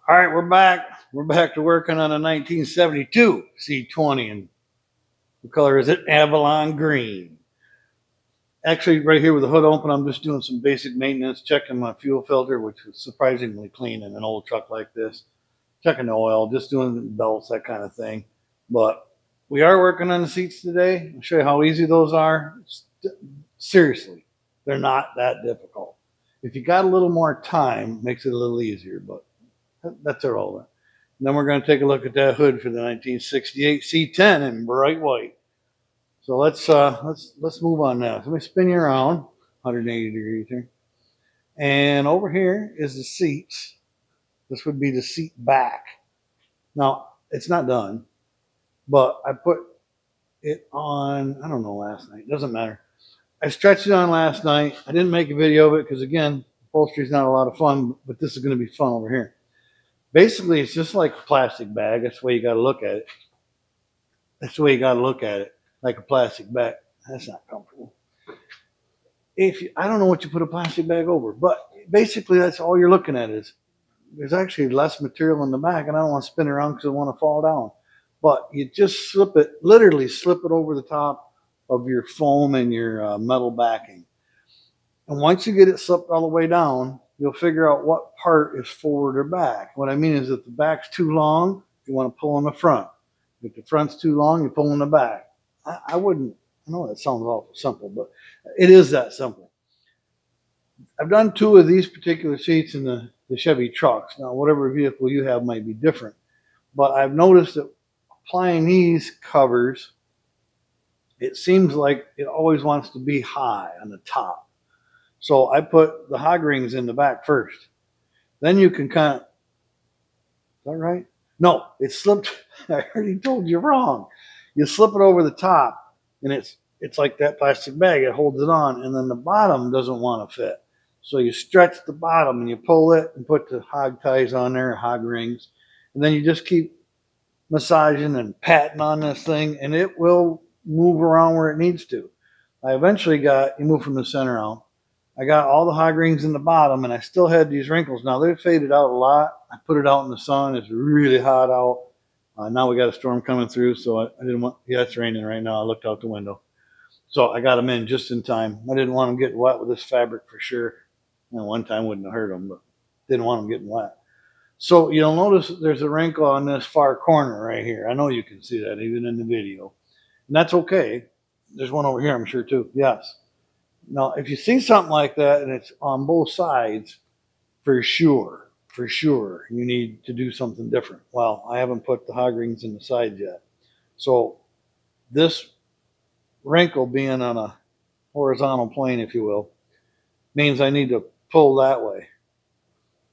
All right, we're back. We're back to working on a 1972 C20, and what color is it? Avalon green. Actually, right here with the hood open, I'm just doing some basic maintenance, checking my fuel filter, which is surprisingly clean in an old truck like this. Checking the oil, just doing belts, that kind of thing. But we are working on the seats today. I'll show you how easy those are. Seriously, they're not that difficult. If you got a little more time, makes it a little easier, but that's irrelevant. And then we're going to take a look at that hood for the 1968 C10 in bright white. So let's move on now. So let me spin you around 180 degrees here. And over here is the seats. This would be the seat back. Now it's not done, but I put it on. I don't know, last night. Doesn't matter. I stretched it on last night. I didn't make a video of it because again, upholstery is not a lot of fun. But this is going to be fun over here. Basically, it's just like a plastic bag. That's the way you got to look at it. That's the way you got to look at it, like a plastic bag. That's not comfortable. If you, I don't know what you put a plastic bag over, but basically that's all you're looking at is there's actually less material in the back, and I don't want to spin it around because I want to fall down. But you just slip it, literally slip it over the top of your foam and your metal backing. And once you get it slipped all the way down, you'll figure out what part is forward or back. What I mean is if the back's too long, you want to pull in the front. If the front's too long, you pull in the back. I wouldn't, I know that sounds awful simple, but it is that simple. I've done two of these particular seats in the Chevy trucks. Now, whatever vehicle you have might be different, but I've noticed that applying these covers, it seems like it always wants to be high on the top. So I put the hog rings in the back first. Then you can kind of, is that right? No, it slipped. I already told you wrong. You slip it over the top, and it's like that plastic bag. It holds it on, and then the bottom doesn't want to fit. So you stretch the bottom and you pull it and put the hog ties on there, hog rings, and then you just keep massaging and patting on this thing, and it will move around where it needs to. I eventually got, you move from the center out. I got all the hog rings in the bottom, and I still had these wrinkles. Now they've faded out a lot. I put it out in the sun. It's really hot out. Now we got a storm coming through, so I didn't want. Yeah, it's raining right now. I looked out the window, so I got them in just in time. I didn't want them getting wet with this fabric for sure. One time wouldn't have hurt them, but didn't want them getting wet. So you'll notice there's a wrinkle on this far corner right here. I know you can see that even in the video, and that's okay. There's one over here, I'm sure too. Yes. Now, if you see something like that and it's on both sides, for sure, you need to do something different. Well, I haven't put the hog rings in the sides yet. So this wrinkle being on a horizontal plane, if you will, means I need to pull that way.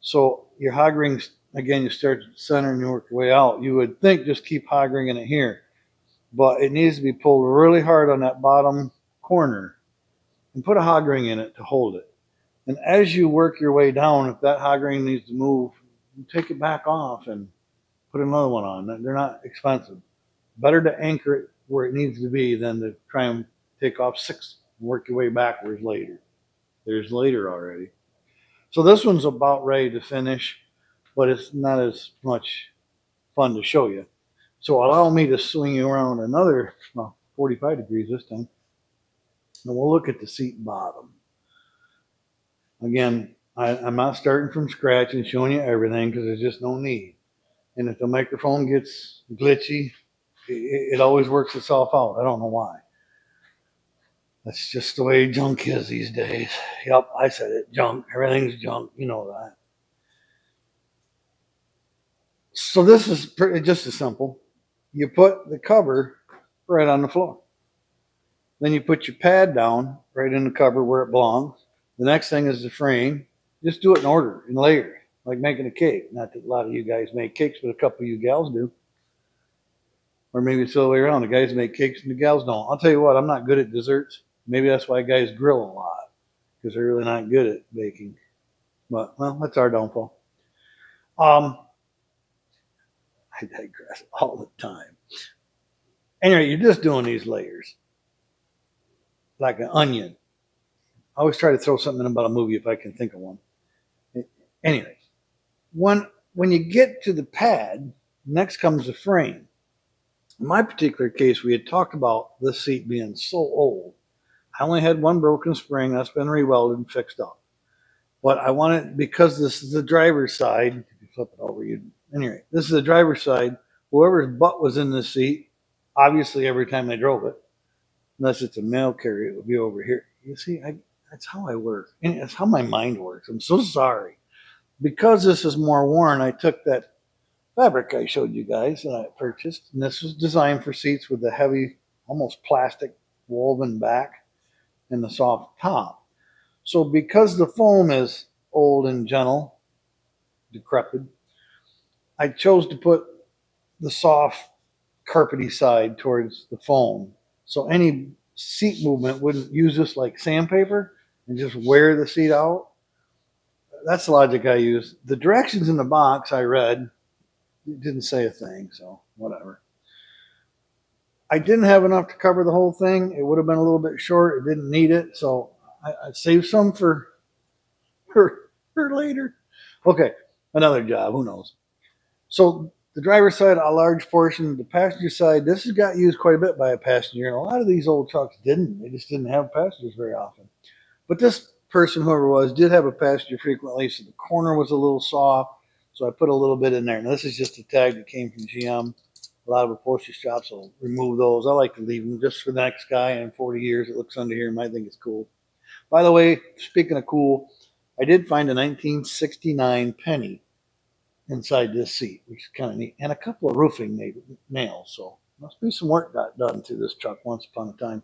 So your hog rings, again, you start at the center and you work your way out. You would think just keep hog ringing it here, but it needs to be pulled really hard on that bottom corner and put a hog ring in it to hold it. And as you work your way down, if that hog ring needs to move, you take it back off and put another one on. They're not expensive. Better to anchor it where it needs to be than to try and take off six and work your way backwards later. There's later already. So this one's about ready to finish, but it's not as much fun to show you. So allow me to swing you around another 45 degrees this time. And we'll look at the seat bottom. Again, I'm not starting from scratch and showing you everything because there's just no need. And if the microphone gets glitchy, it always works itself out. I don't know why. That's just the way junk is these days. Yep, I said it. Junk. Everything's junk. You know that. So this is just as simple. You put the cover right on the floor. Then you put your pad down right in the cover where it belongs. The next thing is the frame. Just do it in order, in layers, like making a cake. Not that a lot of you guys make cakes, but a couple of you gals do. Or maybe it's the other way around. The guys make cakes and the gals don't. I'll tell you what, I'm not good at desserts. Maybe that's why guys grill a lot, because they're really not good at baking. But, well, that's our downfall. Um, I digress all the time. Anyway, you're just doing these layers like an onion. I always try to throw something in about a movie if I can think of one. Anyway, one when you get to the pad, next comes the frame. In my particular case, we had talked about this seat being so old. I only had one broken spring that's been rewelded and fixed up. But I wanted, because this is the driver's side, if you flip it over, anyway, this is the driver's side. Whoever's butt was in this seat, obviously every time they drove it, unless it's a mail carrier, it would be over here. You see, that's how I work. And it's how my mind works. I'm so sorry. Because this is more worn, I took that fabric I showed you guys that I purchased, and this was designed for seats with the heavy, almost plastic woven back and the soft top. So because the foam is old and gentle, decrepit, I chose to put the soft carpety side towards the foam. So any seat movement wouldn't use this like sandpaper and just wear the seat out. That's the logic I use. The directions in the box I read, it didn't say a thing, so whatever. I didn't have enough to cover the whole thing. It would have been a little bit short. It didn't need it, so I saved some for later. Okay, another job. Who knows? So the driver's side, a large portion. The passenger side, this has got used quite a bit by a passenger, and a lot of these old trucks didn't. They just didn't have passengers very often. But this person, whoever it was, did have a passenger frequently, so the corner was a little soft. So I put a little bit in there. Now this is just a tag that came from GM. A lot of upholstery shops will remove those. I like to leave them just for the next guy. In 40 years, it looks under here and might think it's cool. By the way, speaking of cool, I did find a 1969 penny inside this seat, which is kind of neat, and a couple of roofing nails. So must be some work got done to this truck once upon a time.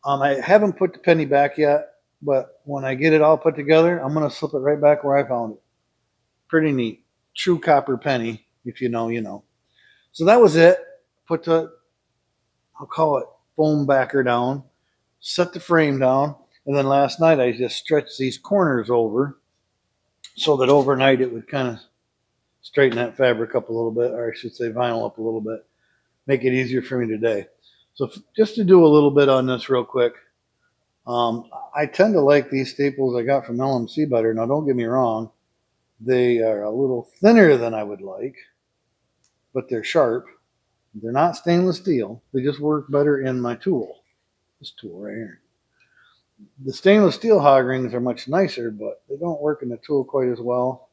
I haven't put the penny back yet, but when I get it all put together, I'm gonna slip it right back where I found it. Pretty neat, true copper penny. If you know, you know. So that was it. Put the, I'll call it foam backer down, set the frame down, and then last night I just stretched these corners over so that overnight it would kind of straighten that fabric up a little bit, or I should say vinyl up a little bit, make it easier for me today. So just to do a little bit on this real quick, I tend to like these staples I got from LMC better. Now don't get me wrong, they are a little thinner than I would like, but they're sharp. They're not stainless steel. They just work better in my tool. This tool right here. The stainless steel hog rings are much nicer, but they don't work in the tool quite as well.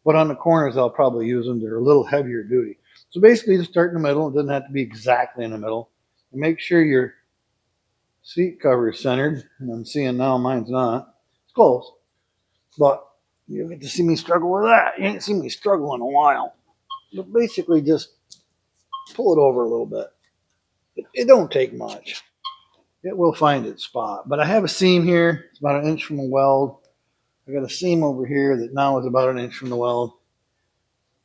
But on the corners, I'll probably use them. They're a little heavier duty. So basically, just start in the middle. It doesn't have to be exactly in the middle. And make sure your seat cover is centered. And I'm seeing now mine's not. It's close. But you get to see me struggle with that. You ain't seen me struggle in a while. But basically, just pull it over a little bit. It don't take much. It will find its spot. But I have a seam here. It's about 1 inch from the weld. I got a seam over here that now is about 1 inch from the weld.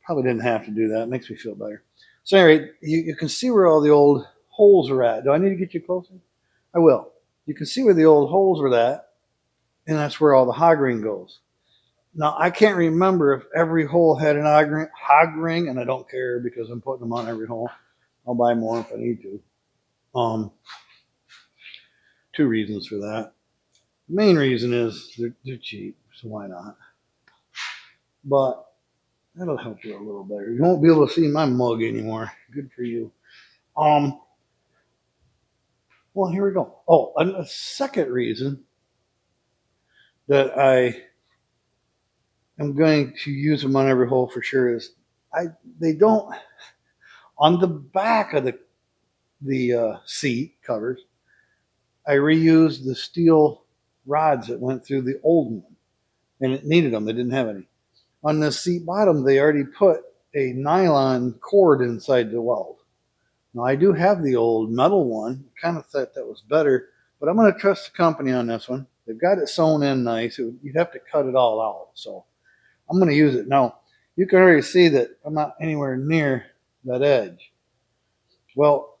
Probably didn't have to do that. It makes me feel better. So anyway, you can see where all the old holes are at. Do I need to get you closer? I will. You can see where the old holes were at, and that's where all the hog ring goes. Now, I can't remember if every hole had an hog ring, and I don't care because I'm putting them on every hole. I'll buy more if I need to. Two reasons for that. The main reason is they're cheap, so why not? But that'll help you a little better. You won't be able to see my mug anymore. Good for you. Well, here we go. Oh, and a second reason that I am going to use them on every hole for sure is they don't on the back of the seat covers. I reused the steel rods that went through the old one, and it needed them. They didn't have any. On the seat bottom, they already put a nylon cord inside the weld. Now, I do have the old metal one. Kind of thought that was better, but I'm going to trust the company on this one. They've got it sewn in nice. You'd have to cut it all out. So I'm going to use it. Now, you can already see that I'm not anywhere near that edge. Well,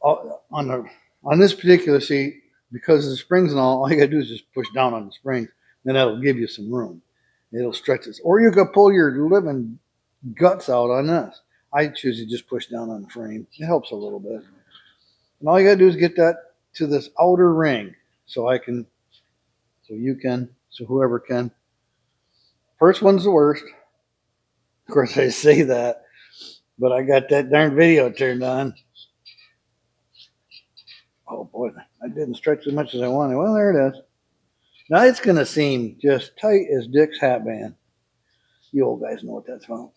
on this particular seat, because of the springs and all you got to do is just push down on the springs. Then that'll give you some room. It'll stretch it. Or you could pull your living guts out on this. I choose to just push down on the frame. It helps a little bit. And all you gotta do is get that to this outer ring so you can, so whoever can. First one's the worst. Of course, I say that, but I got that darn video turned on. Oh boy, I didn't stretch as much as I wanted. Well, there it is. Now it's going to seem just tight as Dick's hat band. You old guys know what that's about.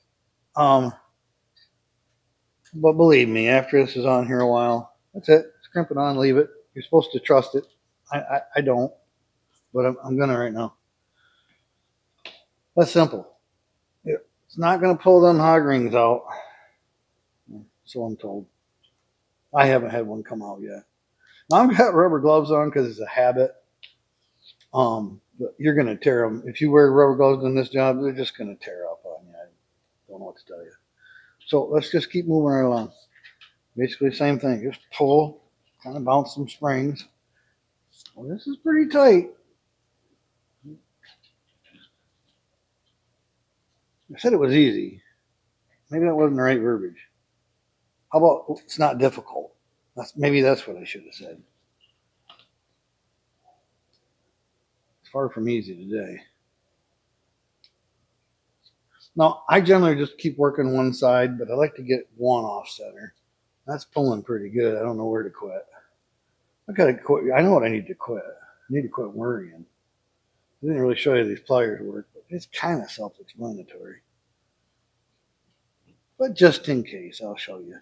But believe me, after this is on here a while, that's it. Scrimp it on, leave it. You're supposed to trust it. I don't, but I'm going to right now. That's simple. It's not going to pull them hog rings out. So I'm told. I haven't had one come out yet. Now I've got rubber gloves on because it's a habit. But you're going to tear them. If you wear rubber gloves in this job, they're just going to tear up on you. I don't know what to tell you. So let's just keep moving right along. Basically, same thing. Just pull, kind of bounce some springs. Well, this is pretty tight. I said it was easy. Maybe that wasn't the right verbiage. How about it's not difficult? Maybe that's what I should have said. It's far from easy today. Now, I generally just keep working one side, but I like to get one off center. That's pulling pretty good. I don't know where to quit. I gotta quit. I know what I need to quit. I need to quit worrying. I didn't really show you these pliers work, but it's kind of self-explanatory. But just in case, I'll show you.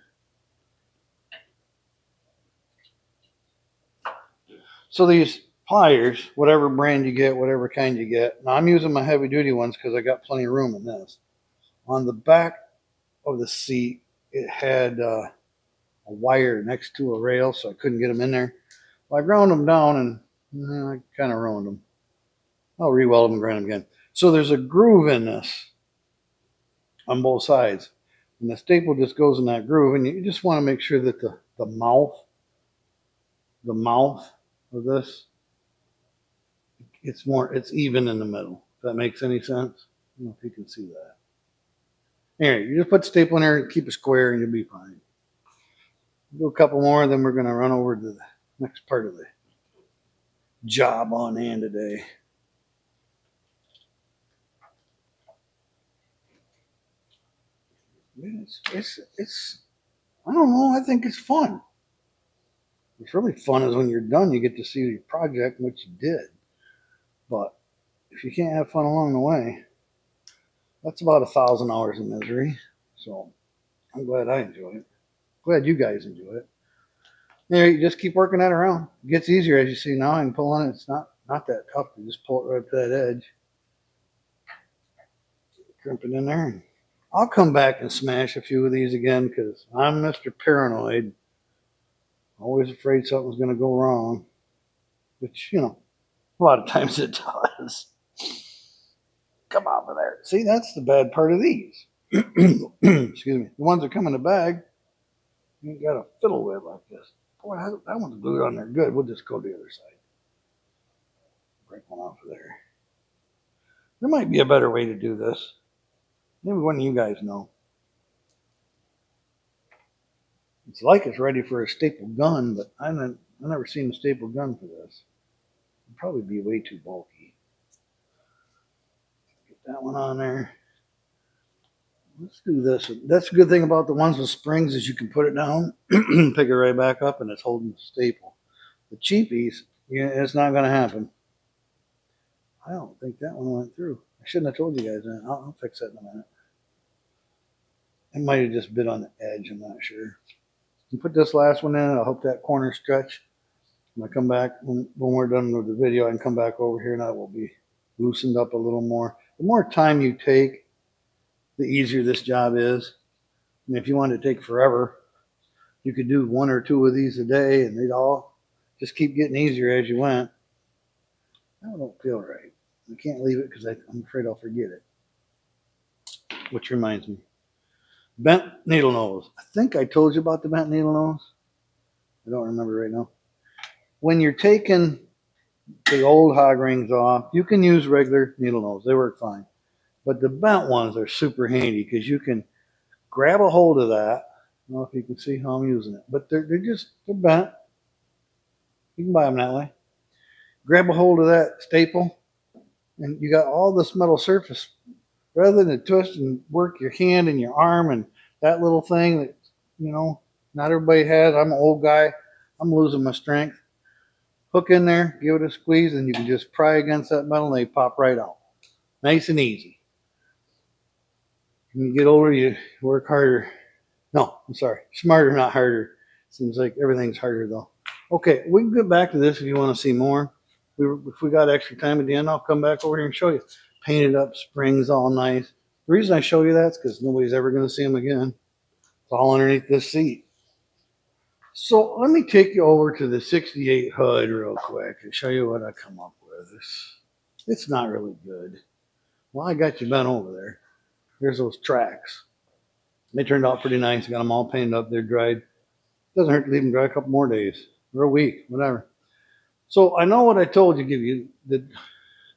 So these pliers, whatever brand you get, whatever kind you get. Now I'm using my heavy duty ones because I got plenty of room in this. On the back of the seat, it had a wire next to a rail, so I couldn't get them in there. Well, I ground them down and I kind of ruined them. I'll re-weld them and grind them again. So there's a groove in this on both sides. And the staple just goes in that groove, and you just want to make sure that the mouth of this, it's even in the middle. If that makes any sense. I don't know if you can see that. Anyway, you just put the staple in there and keep it square and you'll be fine. Do a couple more, then we're going to run over to the next part of the job on hand today. It's I don't know, I think it's fun. What's really fun is when you're done, you get to see your project and what you did. But if you can't have fun along the way, that's about 1,000 hours of misery. So I'm glad I enjoy it. Glad you guys enjoy it. Anyway, you just keep working that around. It gets easier as you see now. I can pull on it. It's not that tough to just pull it right to that edge. Crimp it in there. I'll come back and smash a few of these again because I'm Mr. Paranoid. Always afraid something's going to go wrong. Which, a lot of times it does. Come over there. See, that's the bad part of these. Excuse me. The ones that come in the bag, you got to fiddle with like this. Boy, that one's glued on there good. We'll just go to the other side. Break one off of there. There might be a better way to do this. Maybe one of you guys know. It's like it's ready for a staple gun, but I've never seen a staple gun for this. It'd probably be way too bulky. Get that one on there. Let's do this. That's a good thing about the ones with springs is you can put it down, pick it right back up, and it's holding the staple. The cheapies, it's not going to happen. I don't think that one went through. I shouldn't have told you guys that. I'll fix that in a minute. It might have just bit on the edge. I'm not sure. You put this last one in. I hope that corner stretch. When I come back, when we're done with the video, I can come back over here and I will be loosened up a little more. The more time you take, the easier this job is. And if you want to take forever, you could do 1 or 2 of these a day and they'd all just keep getting easier as you went. That don't feel right. I can't leave it because I'm afraid I'll forget it. Which reminds me. Bent needle nose. I think I told you about the bent needle nose. I don't remember right now. When you're taking the old hog rings off, you can use regular needle nose. They work fine. But the bent ones are super handy because you can grab a hold of that. I don't know if you can see how I'm using it, but they're bent. You can buy them that way. Grab a hold of that staple, and you got all this metal surface rather than to twist and work your hand and your arm and that little thing that, you know, not everybody has. I'm an old guy. I'm losing my strength. Hook in there, give it a squeeze, and you can just pry against that metal and they pop right out. Nice and easy. When you get older, you work harder. No, I'm sorry. Smarter, not harder. Seems like everything's harder though. Okay, we can get back to this if you want to see more. If we got extra time at the end, I'll come back over here and show you. Painted up springs, all nice. The reason I show you that is because nobody's ever going to see them again. It's all underneath this seat. So let me take you over to the 68 hood real quick and show you what I come up with. It's not really good. Well, I got you bent over there. Here's those tracks. They turned out pretty nice. Got them all painted up. They're dried. Doesn't hurt to leave them dry a couple more days or a week, whatever. So I know what I told you, give you the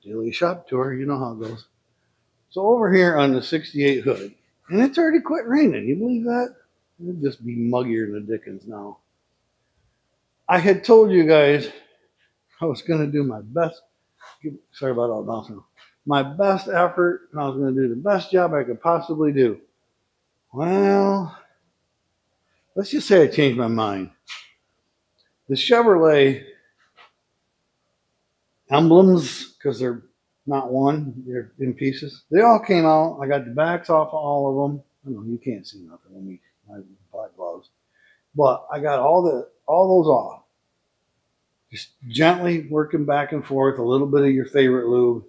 daily shop tour. You know how it goes. So over here on the 68 hood, and it's already quit raining. You believe that? It'd just be muggier than the dickens now. I had told you guys I was going to do my best. Sorry about all bouncing. My best effort, and I was going to do the best job I could possibly do. Well, let's just say I changed my mind. The Chevrolet emblems, because they're not one, they're in pieces. They all came out. I got the backs off of all of them. I know you can't see nothing with me, my black gloves, but I got all those off. Just gently working back and forth, a little bit of your favorite lube.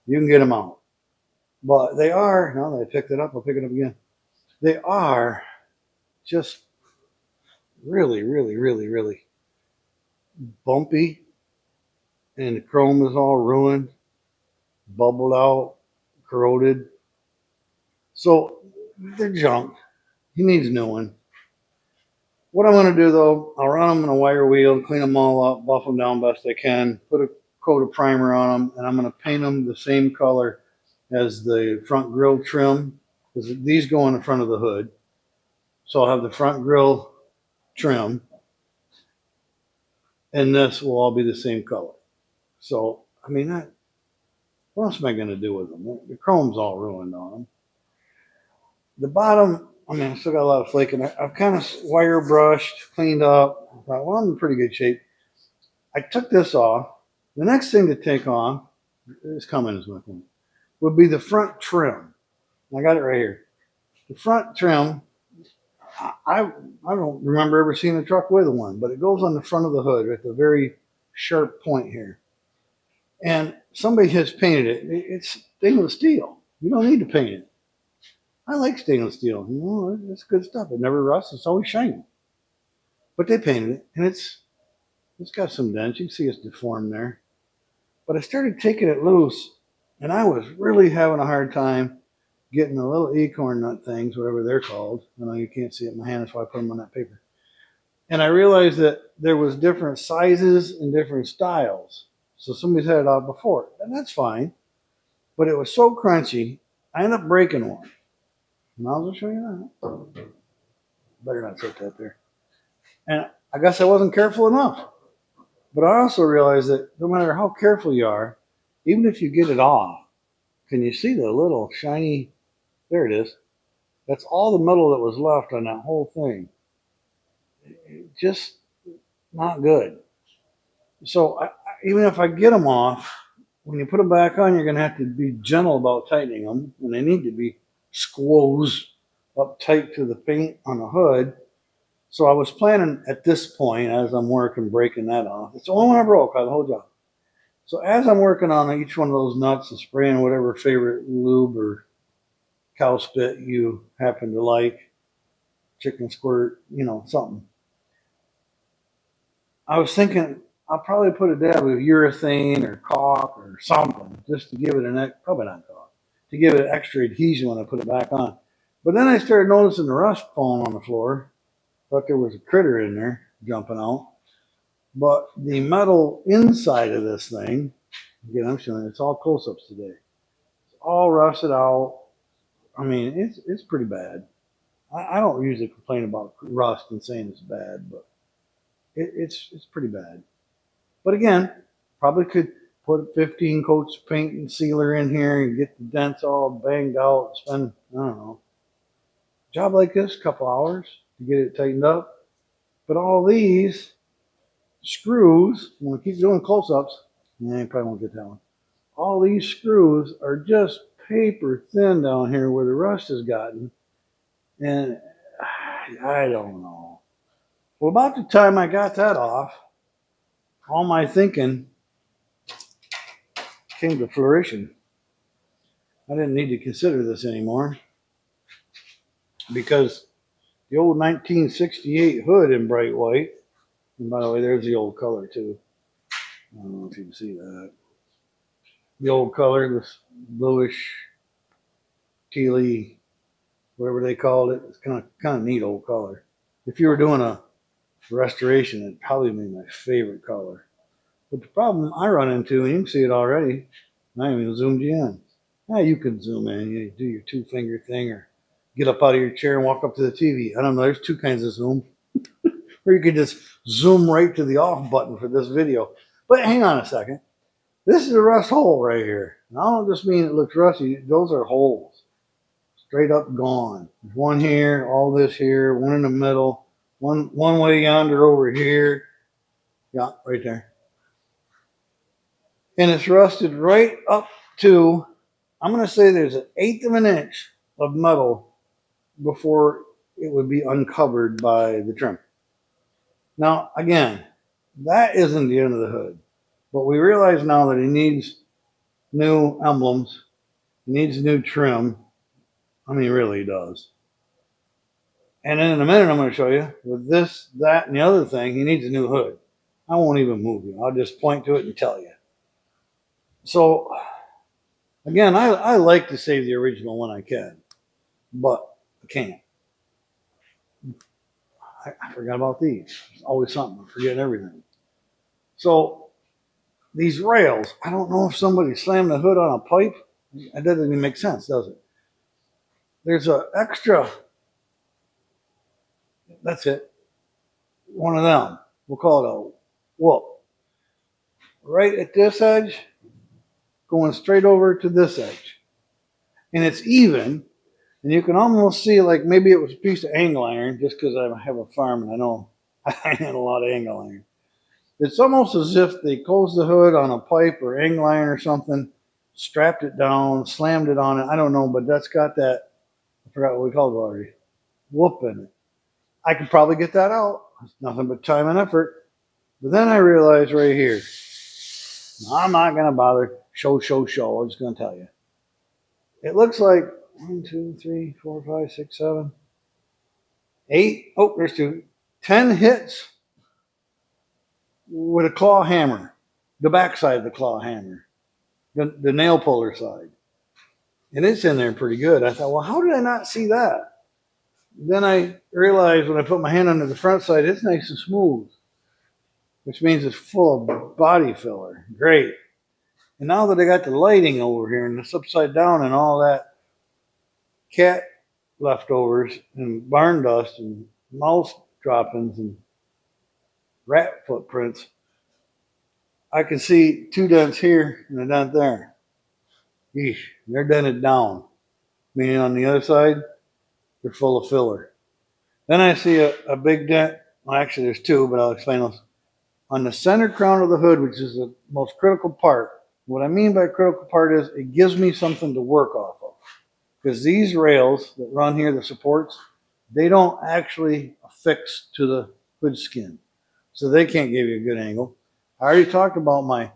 You can get them out. But they are, now that I picked it up, I'll pick it up again. They are just really, really, really, really bumpy. And the chrome is all ruined, bubbled out, corroded. So they're junk. He needs a new one. What I'm going to do though, I'll run them in a wire wheel, clean them all up, buff them down best I can, put a coat of primer on them, and I'm going to paint them the same color as the front grille trim, because these go in the front of the hood. So I'll have the front grille trim, and this will all be the same color. So, I mean, what else am I going to do with them? The chrome's all ruined on them. The bottom, I mean, I still got a lot of flake in it. I've kind of wire brushed, cleaned up. I thought, well, I'm in pretty good shape. I took this off. The next thing to take off is coming, is my point, would be the front trim. I got it right here. The front trim, I don't remember ever seeing a truck with one, but it goes on the front of the hood at the very sharp point here. And somebody has painted it. It's stainless steel. You don't need to paint it. I like stainless steel. You know, it's good stuff. It never rusts. It's always shiny. But they painted it, and it's got some dents. You can see it's deformed there. But I started taking it loose, and I was really having a hard time getting the little acorn nut things, whatever they're called. I know you can't see it in my hand, that's why I put them on that paper. And I realized that there was different sizes and different styles. So somebody's had it out before, and that's fine. But it was so crunchy, I ended up breaking one. And I'll just show you that. Better not set that there. And I guess I wasn't careful enough. But I also realized that no matter how careful you are, even if you get it off, can you see the little shiny? There it is. That's all the metal that was left on that whole thing. Just not good. So even if I get them off, when you put them back on, you're going to have to be gentle about tightening them, and they need to be squoze up tight to the paint on the hood. So I was planning at this point, as I'm working, breaking that off. It's the only one I broke out of the whole job. So as I'm working on each one of those nuts and spraying whatever favorite lube or cow spit you happen to like, chicken squirt, you know, something. I was thinking I'll probably put a dab of urethane or caulk or something just to give it probably not caulk, to give it extra adhesion when I put it back on. But then I started noticing the rust falling on the floor. Thought there was a critter in there jumping out. But the metal inside of this thing, again, I'm showing it's all close-ups today. It's all rusted out. I mean, it's pretty bad. I don't usually complain about rust and saying it's bad, but it's pretty bad. But again, probably could put 15 coats of paint and sealer in here and get the dents all banged out. Spend, I don't know, job like this, a couple hours to get it tightened up. But all these screws, when we keep doing close-ups, I probably won't get that one. All these screws are just paper thin down here where the rust has gotten. And I don't know. Well, about the time I got that off, all my thinking came to fruition. I didn't need to consider this anymore because the old 1968 hood in bright white, and by the way, there's the old color too. I don't know if you can see that. The old color, this bluish, tealy, whatever they called it. It's kind of neat old color. If you were doing a restoration, it'd probably be my favorite color. But the problem I run into, and you can see it already, I haven't even zoomed you in. Now you can zoom in. You do your 2-finger thing or get up out of your chair and walk up to the TV. I don't know. There's 2 kinds of zoom. Or you could just zoom right to the off button for this video. But hang on a second. This is a rust hole right here. And I don't just mean it looks rusty. Those are holes. Straight up gone. There's one here, all this here, one in the middle, one way yonder over here. Yeah, right there. And it's rusted right up to, I'm going to say there's 1/8 of an inch of metal before it would be uncovered by the trim. Now, again, that isn't the end of the hood. But we realize now that he needs new emblems. He needs new trim. I mean, really, he does. And then in a minute, I'm going to show you with this, that, and the other thing, he needs a new hood. I won't even move you. I'll just point to it and tell you. So, again, I like to save the original when I can, but I can't. I forgot about these. There's always something. I'm forgetting everything. So, these rails, I don't know if somebody slammed the hood on a pipe. That doesn't even make sense, does it? There's an extra, that's it, one of them. We'll call it a whoop. Right at this edge, going straight over to this edge. And it's even, and you can almost see like maybe it was a piece of angle iron, just because I have a farm and I know I had a lot of angle iron. It's almost as if they closed the hood on a pipe or angle iron or something, strapped it down, slammed it on it. I don't know, but that's got that, I forgot what we called it already, whoop in it. I could probably get that out. It's nothing but time and effort. But then I realized right here, I'm not going to bother. Show. I'm just going to tell you. It looks like 1, 2, 3, 4, 5, 6, 7, 8. Oh, there's 2. 10 hits with a claw hammer. The backside of the claw hammer. The nail puller side. And it's in there pretty good. I thought, well, how did I not see that? Then I realized when I put my hand under the front side, it's nice and smooth, which means it's full of body filler. Great. And now that I got the lighting over here and it's upside down and all that cat leftovers and barn dust and mouse droppings and rat footprints, I can see 2 dents here and a dent there. Yeesh, they're dented down. Meaning on the other side, they're full of filler. Then I see a big dent. Well, actually, there's 2, but I'll explain those. On the center crown of the hood, which is the most critical part. What I mean by critical part is it gives me something to work off of. Because these rails that run here, the supports, they don't actually affix to the hood skin. So they can't give you a good angle. I already talked about my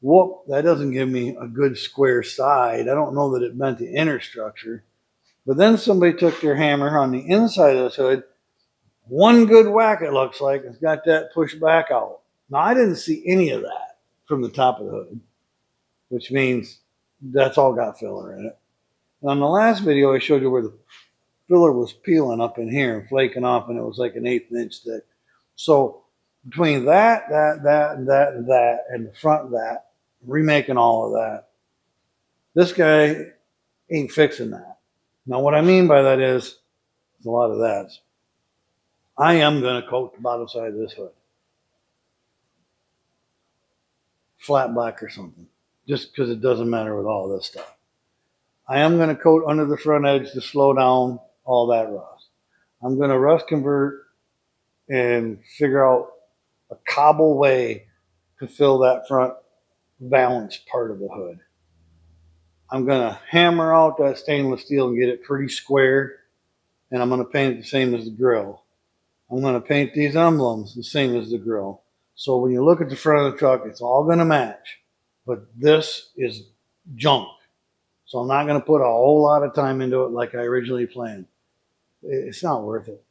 whoop. That doesn't give me a good square side. I don't know that it bent the inner structure. But then somebody took their hammer on the inside of this hood. One good whack, it looks like, it's got that pushed back out. Now, I didn't see any of that from the top of the hood, which means that's all got filler in it. And on the last video, I showed you where the filler was peeling up in here and flaking off, and it was like an 1/8 inch thick. So between that, and the front of that, remaking all of that, this guy ain't fixing that. Now, what I mean by that is, a lot of that. I am going to coat the bottom side of this hood. flat black or something, just because it doesn't matter with all this stuff. I am going to coat under the front edge to slow down all that rust. I'm going to rust convert and figure out a cobble way to fill that front valance part of the hood. I'm going to hammer out that stainless steel and get it pretty square, and I'm going to paint it the same as the grill. I'm going to paint these emblems the same as the grill. So when you look at the front of the truck, it's all going to match. But this is junk. So I'm not going to put a whole lot of time into it like I originally planned. It's not worth it.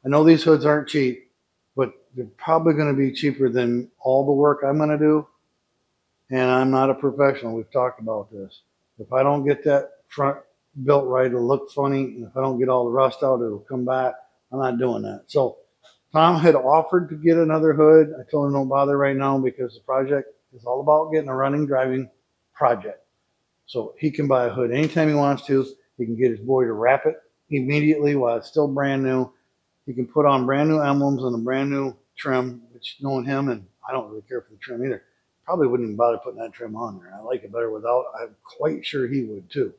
I know these hoods aren't cheap, but they're probably going to be cheaper than all the work I'm going to do. And I'm not a professional. We've talked about this. If I don't get that front built right, it'll look funny. And if I don't get all the rust out, it'll come back. I'm not doing that. So Tom had offered to get another hood. I told him don't bother right now because the project is all about getting a running, driving project. So he can buy a hood anytime he wants to. He can get his boy to wrap it immediately while it's still brand new. He can put on brand new emblems and a brand new trim, which knowing him, and I don't really care for the trim either. Probably wouldn't even bother putting that trim on there. I like it better without. I'm quite sure he would too.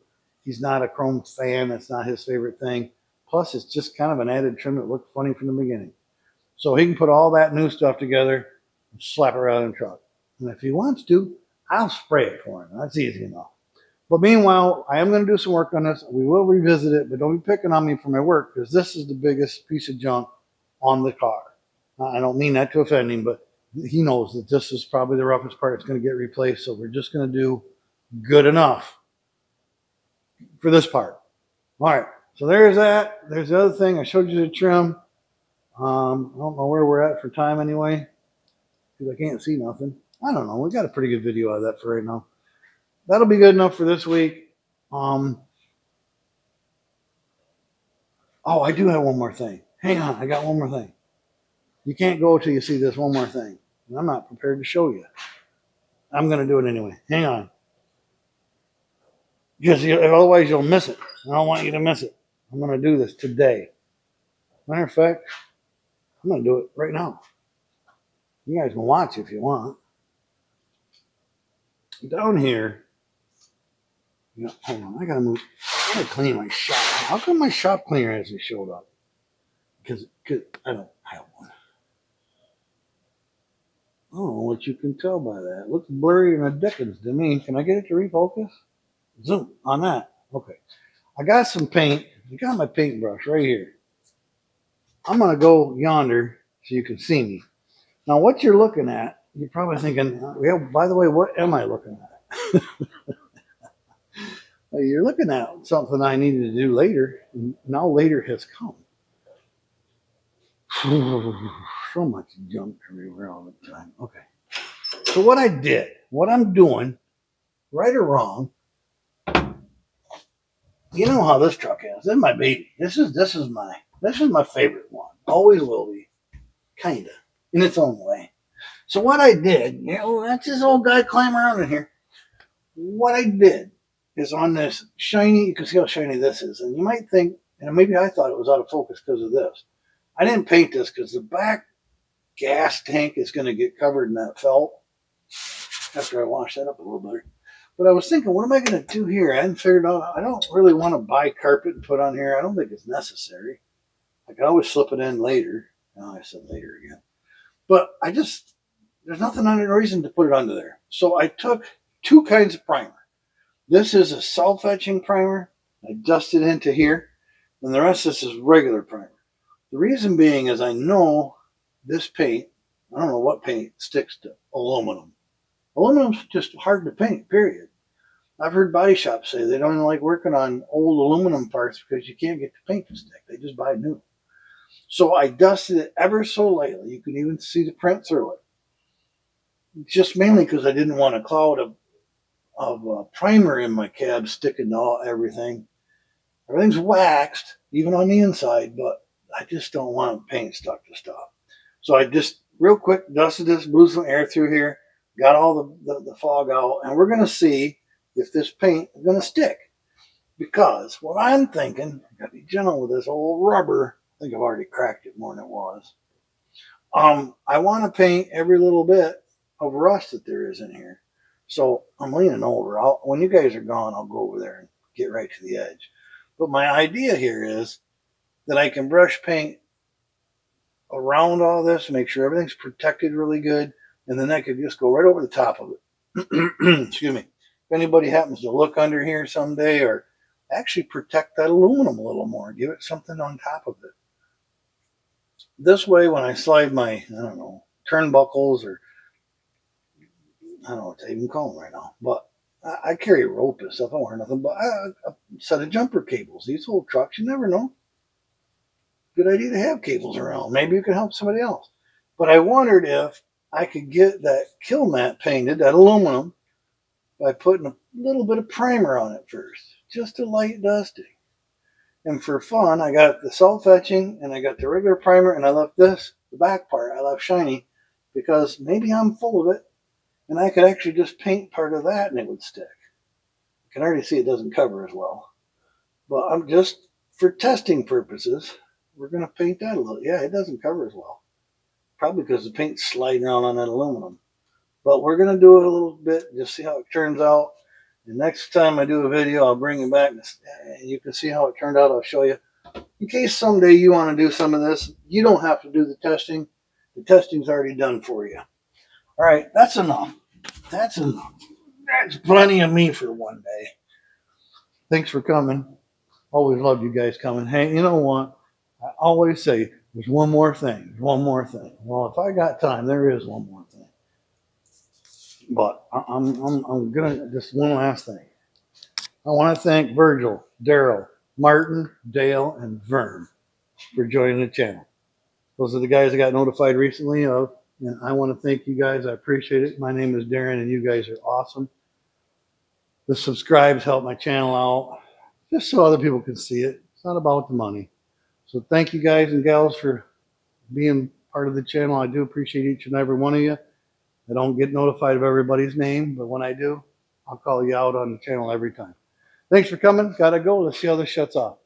He's not a chrome fan. That's not his favorite thing. Plus, it's just kind of an added trim that looked funny from the beginning. So he can put all that new stuff together and slap it around in the truck. And if he wants to, I'll spray it for him. That's easy enough. But meanwhile, I am going to do some work on this. We will revisit it, but don't be picking on me for my work because this is the biggest piece of junk on the car. I don't mean that to offend him, but he knows that this is probably the roughest part. It's going to get replaced, so we're just going to do good enough for this part. All right, so there's that. There's the other thing. I showed you the trim. I don't know where we're at for time anyway because I can't see nothing. I don't know. We got a pretty good video of that for right now. That'll be good enough for this week. Oh, I do have one more thing. Hang on, I got one more thing. You can't go till you see this one more thing. And I'm not prepared to show you. I'm going to do it anyway. Hang on. Because otherwise you'll miss it. I don't want you to miss it. I'm going to do this today. Matter of fact, I'm going to do it right now. You guys can watch if you want. Down here, hold on, I got to clean my shop. How come my shop cleaner hasn't showed up? Because I don't have one. I don't know what you can tell by that. It looks blurry and a Dickens to me. Can I get it to refocus? Zoom on that. Okay. I got some paint. I got my paintbrush right here. I'm going to go yonder so you can see me. Now, what you're looking at, you're probably thinking, well, by the way, what am I looking at? You're looking at something I needed to do later. And now later has come. So much junk everywhere all the time. Okay. So what I'm doing, right or wrong, you know how this truck is. This is my baby. This is my favorite one. Always will be. Kinda. In its own way. So what I did, that's this old guy climbing around in here. What I did is on this shiny, you can see how shiny this is. And you might think, and maybe I thought it was out of focus because of this. I didn't paint this because the back gas tank is going to get covered in that felt after I wash that up a little bit. But I was thinking, what am I going to do here? I hadn't figured out. I don't really want to buy carpet and put on here. I don't think it's necessary. I can always slip it in later. Oh, I said later again. But there's nothing under no reason to put it under there. So I took two kinds of primer. This is a self-etching primer. I dusted into here. And the rest of this is regular primer. The reason being is I know this paint, I don't know what paint sticks to aluminum. Aluminum's just hard to paint, period. I've heard body shops say they don't like working on old aluminum parts because you can't get the paint to stick. They just buy new. So I dusted it ever so lightly. You can even see the print through it. Just mainly because I didn't want a cloud of primer in my cab sticking to everything. Everything's waxed, even on the inside, but I just don't want paint stuck to stuff. So I just real quick dusted this, blew some air through here, got all the fog out, and we're going to see if this paint is going to stick. Because what I'm thinking, I got to be gentle with this old rubber. I think I've already cracked it more than it was. I want to paint every little bit of rust that there is in here. So I'm leaning over. When you guys are gone, I'll go over there and get right to the edge. But my idea here is that I can brush paint around all this, make sure everything's protected really good, and then I could just go right over the top of it. Excuse me. If anybody happens to look under here someday, or actually protect that aluminum a little more, give it something on top of it. This way, when I slide my, I don't know, turnbuckles, or I don't know what to even call them right now, but I carry a rope and stuff. I don't wear nothing but a set of jumper cables. These old trucks, you never know. Good idea to have cables around. Maybe you can help somebody else. But I wondered if I could get that kill mat painted, that aluminum, by putting a little bit of primer on it first, just a light dusting. And for fun, I got the salt fetching and I got the regular primer, and I left this, the back part, I left shiny because maybe I'm full of it and I could actually just paint part of that and it would stick. You can already see it doesn't cover as well. But I'm just, for testing purposes, we're going to paint that a little. Yeah, it doesn't cover as well. Probably because the paint's sliding around on that aluminum. But we're going to do it a little bit, just see how it turns out. And next time I do a video, I'll bring it back and you can see how it turned out. I'll show you. In case someday you want to do some of this, you don't have to do the testing. The testing's already done for you. All right, that's enough. That's enough. That's plenty of me for one day. Thanks for coming. Always loved you guys coming. Hey, you know what? I always say there's one more thing. One more thing. Well, if I got time, there is one more thing. But I'm gonna just one last thing. I want to thank Virgil, Daryl, Martin, Dale, and Vern for joining the channel. Those are the guys I got notified recently of, and I want to thank you guys. I appreciate it. My name is Darren, and you guys are awesome. The subscribes help my channel out, just so other people can see it. It's not about the money. So thank you guys and gals for being part of the channel. I do appreciate each and every one of you. I don't get notified of everybody's name, but when I do, I'll call you out on the channel every time. Thanks for coming. Gotta go. Let's see how this shuts off.